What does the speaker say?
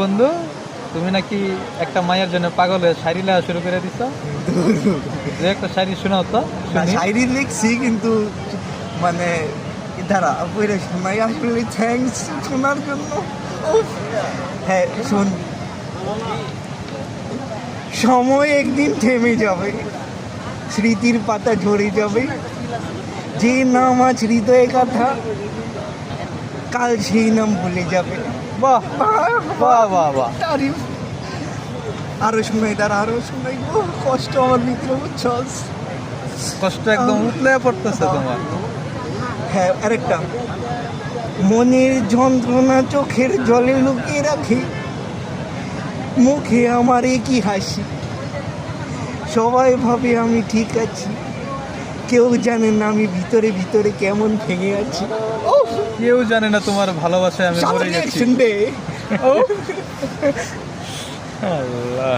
বন্ধু, তুমি নাকি একটা মায়ের জন্য পাগল হয়ে শায়রি লেখা শুরু করে দিছ। যে একটা শায়রি শোনাও তো। শায়রি লিখছি কিন্তু মানে দাঁড়া বইরে শোনাই আসলে থ্যাঙ্কস শোনার জন্য। হ্যাঁ শোন, সময় একদিন থেমে যাবে, স্মৃতির পাতা ঝরে যাবে, যে নাম আজ হৃদয়ে কথা কাল সেই নাম ভুলে যাবে। বাহ বাহ বাহ বাহ। তারিফ। আরো শোনাই, দাঁড়া আরো শোনাই। কষ্ট আমার ভিতরে বুঝছস। কষ্ট একদম উতলে পড়তেছে তোমার। হ্যাঁ আরেকটা, মনের যন্ত্রণা চোখের জলে লুকিয়ে রাখি, মুখে আমার একই হাসি, সবাই ভাবে আমি ঠিক আছি, কেউ জানে না আমি ভিতরে ভিতরে কেমন ভেঙে আছি। কেউ জানে না তোমার ভালোবাসায় আমি মরে গেছি। রিঅ্যাকশন দে। আল্লাহ।